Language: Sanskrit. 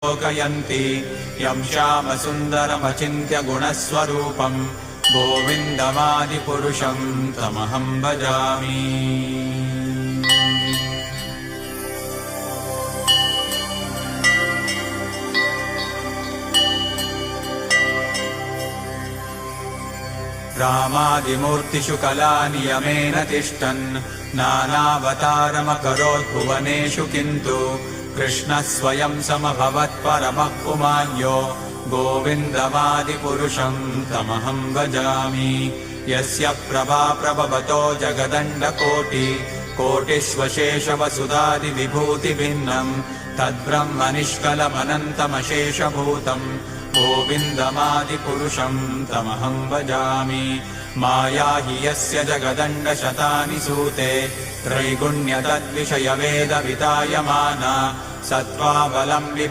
लोकयन्ति यं श्यामसुन्दरमचिन्त्य गुणस्वरूपम् गोविन्दमादिपुरुषं तमहं भजामि। रामादिमूर्तिषु कलानियमेन तिष्ठन् नानावतारमकरोत् भुवनेषु किन्तु कृष्णः स्वयं समभवत्परमः पुमान्यो गोविन्दमादिपुरुषं तमहं भजामि। यस्य प्रभा प्रभवतो जगदण्डकोटिकोटिष्वशेषवसुधादिविभूतिभिन्नम् तद्ब्रह्मनिष्कलमनन्तमशेषभूतम् गोविन्दमादिपुरुषं तमहं भजामि। माया हि यस्य जगदण्डशतानि सूते त्रैगुण्यतद्विषयवेदवितायमाना सत्त्वावलम्बि